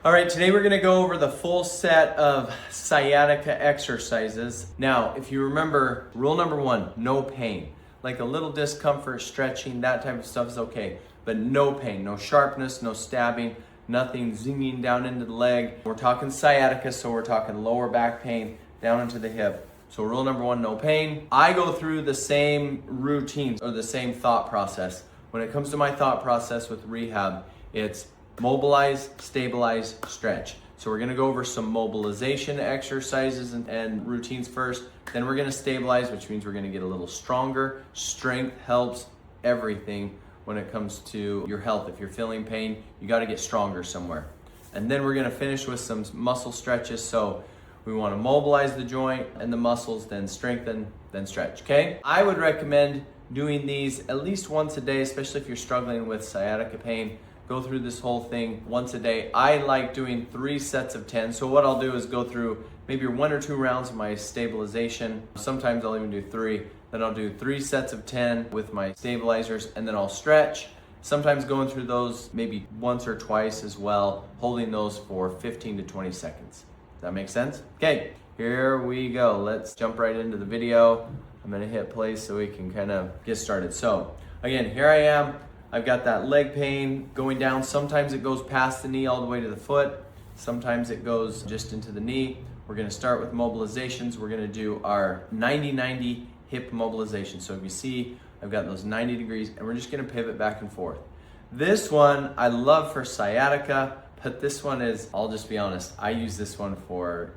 All right, today we're gonna go over the full set of sciatica exercises. Now, if you remember, rule number one, no pain. Like a little discomfort, stretching, that type of stuff is okay, but no pain, no sharpness, no stabbing, nothing zinging down into the leg. We're talking sciatica, so we're talking lower back pain down into the hip. So rule number one, no pain. I go through the same routines or the same thought process. When it comes to my thought process with rehab, it's mobilize, stabilize, stretch. So we're gonna go over some mobilization exercises and routines first. Then we're gonna stabilize, which means we're gonna get a little stronger. Strength helps everything when it comes to your health. If you're feeling pain, you gotta get stronger somewhere. And then we're gonna finish with some muscle stretches. So we wanna mobilize the joint and the muscles, then strengthen, then stretch, okay? I would recommend doing these at least once a day, especially if you're struggling with sciatica pain. Go through this whole thing once a day. I like doing 3 sets of 10. So what I'll do is go through maybe 1 or 2 rounds of my stabilization. Sometimes I'll even do 3. Then I'll do 3 sets of 10 with my stabilizers, and then I'll stretch. Sometimes going through those maybe once or twice as well, holding those for 15 to 20 seconds. Does that make sense? Okay, here we go. Let's jump right into the video. I'm gonna hit play so we can kind of get started. So again, here I am. I've got that leg pain going down. Sometimes it goes past the knee all the way to the foot. Sometimes it goes just into the knee. We're gonna start with mobilizations. We're gonna do our 90-90 hip mobilization. So if you see, I've got those 90 degrees and we're just gonna pivot back and forth. This one I love for sciatica, but this one is, I'll just be honest, I use this one for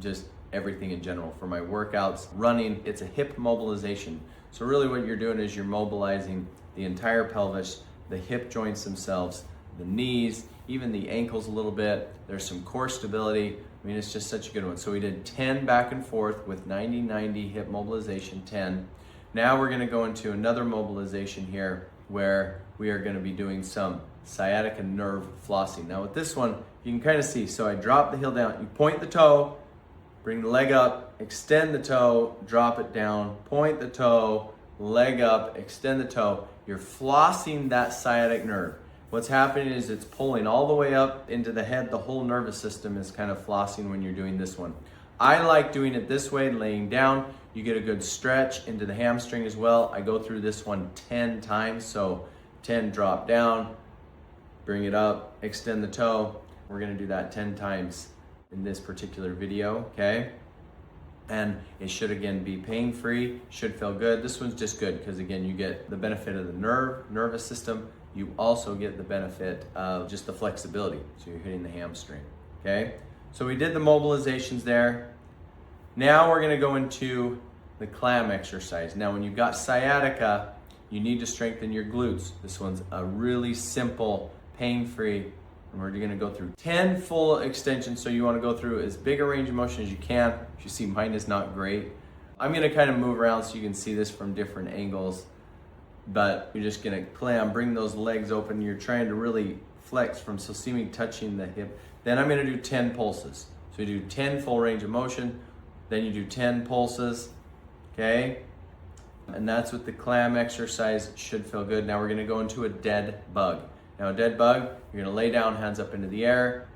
just everything in general. For my workouts, running, it's a hip mobilization. So really what you're doing is you're mobilizing the entire pelvis, the hip joints themselves, the knees, even the ankles a little bit. There's some core stability. I mean, it's just such a good one. So we did 10 back and forth with 90-90 hip mobilization, 10. Now we're gonna go into another mobilization here where we are gonna be doing some sciatica nerve flossing. Now with this one, you can kind of see, so I drop the heel down, you point the toe, bring the leg up, extend the toe, drop it down, point the toe, leg up, extend the toe. You're flossing that sciatic nerve. What's happening is it's pulling all the way up into the head. The whole nervous system is kind of flossing when you're doing this one. I like doing it this way, laying down. You get a good stretch into the hamstring as well. I go through this one 10 times. So 10, drop down, bring it up, extend the toe. We're gonna do that 10 times in this particular video, okay? And it should again be pain-free, should feel good. This one's just good because again, you get the benefit of the nervous system. You also get the benefit of just the flexibility. So you're hitting the hamstring, okay? So we did the mobilizations there. Now we're gonna go into the clam exercise. Now when you've got sciatica, you need to strengthen your glutes. This one's a really simple, pain-free, and we're gonna go through 10 full extensions. So you wanna go through as big a range of motion as you can. If you see, mine is not great. I'm gonna kind of move around so you can see this from different angles, but you're just gonna clam, bring those legs open. You're trying to really flex from, so see me touching the hip. Then I'm gonna do 10 pulses. So you do 10 full range of motion, then you do 10 pulses, okay? And that's what the clam exercise should feel good. Now we're gonna go into a dead bug. Now a dead bug, you're gonna lay down, hands up into the air,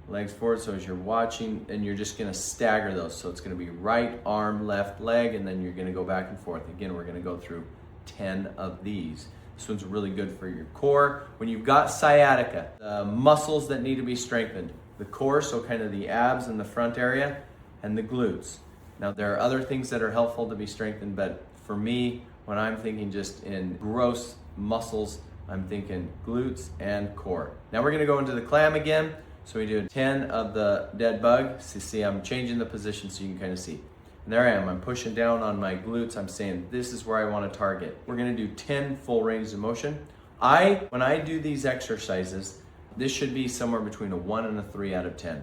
legs forward. So as you're watching, and you're just gonna stagger those. So it's gonna be right arm, left leg, and then you're gonna go back and forth. Again, we're gonna go through 10 of these. This one's really good for your core. When you've got sciatica, the muscles that need to be strengthened, the core, so kind of the abs in the front area, and the glutes. Now there are other things that are helpful to be strengthened, but for me, when I'm thinking just in gross muscles, I'm thinking glutes and core. Now we're gonna go into the clam again. So we do 10 of the dead bug. So see, I'm changing the position so you can kind of see. And there I am, I'm pushing down on my glutes. I'm saying, this is where I wanna target. We're gonna do 10 full ranges of motion. When I do these exercises, this should be somewhere between a 1 and a 3 out of 10.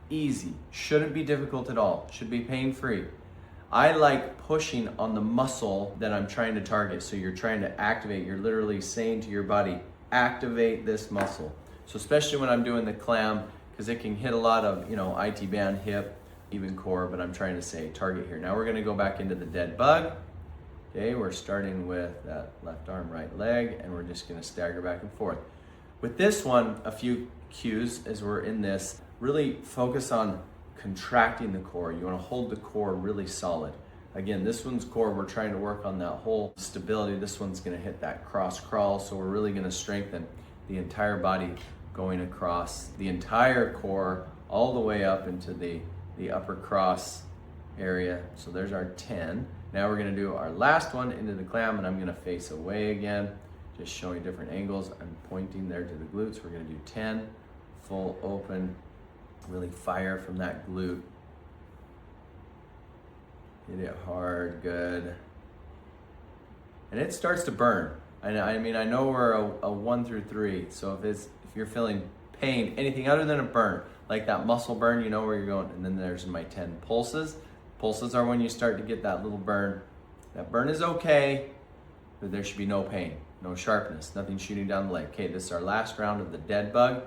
Easy, shouldn't be difficult at all, should be pain-free. I like pushing on the muscle that I'm trying to target. So you're trying to activate, you're literally saying to your body, activate this muscle. So especially when I'm doing the clam, because it can hit a lot of, IT band, hip, even core, but I'm trying to say target here. Now we're gonna go back into the dead bug. Okay, we're starting with that left arm, right leg, and we're just gonna stagger back and forth. With this one, a few cues as we're in this, really focus on contracting the core. You want to hold the core really solid. Again, this one's core, we're trying to work on that whole stability. This one's going to hit that cross crawl, so we're really going to strengthen the entire body, going across the entire core all the way up into the upper cross area. So there's our 10. Now we're going to do our last one into the clam, and I'm going to face away again, just showing different angles. I'm pointing there to the glutes. We're going to do 10, full open, really fire from that glute. Hit it hard, good. And it starts to burn. I mean, I know we're a 1 through 3, so if you're feeling pain, anything other than a burn, like that muscle burn, you know where you're going. And then there's my 10 pulses. Pulses are when you start to get that little burn. That burn is okay, but there should be no pain, no sharpness, nothing shooting down the leg. Okay, this is our last round of the dead bug,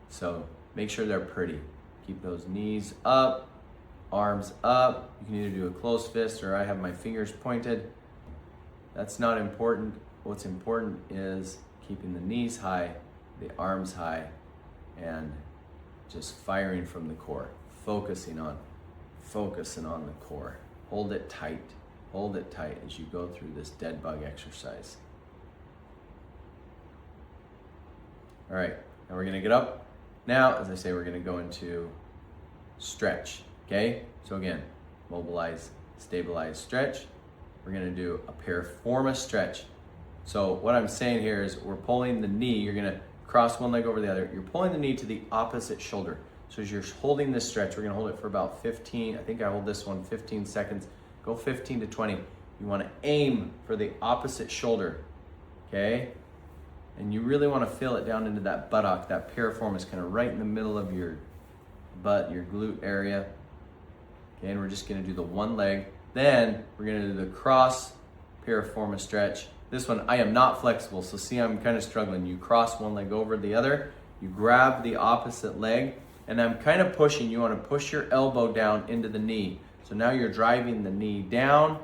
so make sure they're pretty. Keep those knees up, arms up. You can either do a closed fist or I have my fingers pointed. That's not important. What's important is keeping the knees high, the arms high, and just firing from the core, focusing on the core. Hold it tight as you go through this dead bug exercise. All right, now we're gonna get up. Now, as I say, we're gonna go into stretch, okay? So again, mobilize, stabilize, stretch. We're gonna do a piriformis stretch. So what I'm saying here is we're pulling the knee, you're gonna cross one leg over the other. You're pulling the knee to the opposite shoulder. So as you're holding this stretch, we're gonna hold it for about 15, I think I hold this one 15 seconds. Go 15 to 20. You wanna aim for the opposite shoulder, okay? And you really wanna feel it down into that buttock, that piriformis, kind of right in the middle of your butt, your glute area. Okay, and we're just gonna do the one leg. Then we're gonna do the cross piriformis stretch. This one, I am not flexible, so see I'm kind of struggling. You cross one leg over the other, you grab the opposite leg, and I'm kind of pushing. You want to push your elbow down into the knee. So now you're driving the knee down,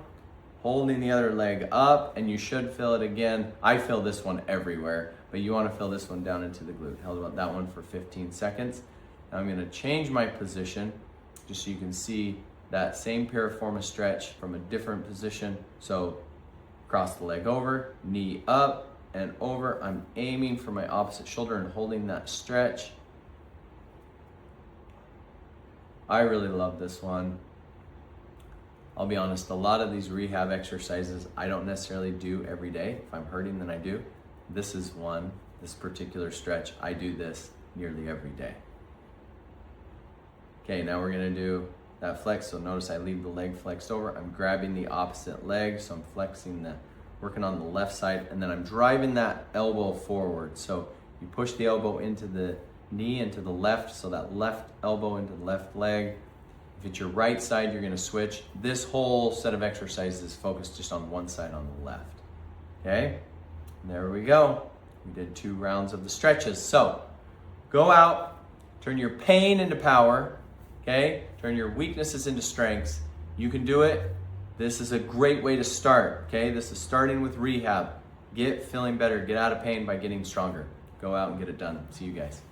holding the other leg up, and you should feel it again. I feel this one everywhere, but you want to feel this one down into the glute. Held that one for 15 seconds. Now I'm going to change my position just so you can see that same piriformis stretch from a different position. So cross the leg over, knee up and over. I'm aiming for my opposite shoulder and holding that stretch. I really love this one. I'll be honest, a lot of these rehab exercises I don't necessarily do every day. If I'm hurting, then I do. This is one, this particular stretch, I do this nearly every day. Okay, now we're gonna do that flex. So notice I leave the leg flexed over. I'm grabbing the opposite leg, so I'm flexing working on the left side, and then I'm driving that elbow forward. So you push the elbow into the knee, into the left, so that left elbow into the left leg. If it's your right side, you're gonna switch. This whole set of exercises is focused just on one side on the left. Okay, there we go. We did 2 rounds of the stretches. So go out, turn your pain into power, okay? Turn your weaknesses into strengths. You can do it. This is a great way to start, okay? This is starting with rehab. Get feeling better, get out of pain by getting stronger. Go out and get it done. See you guys.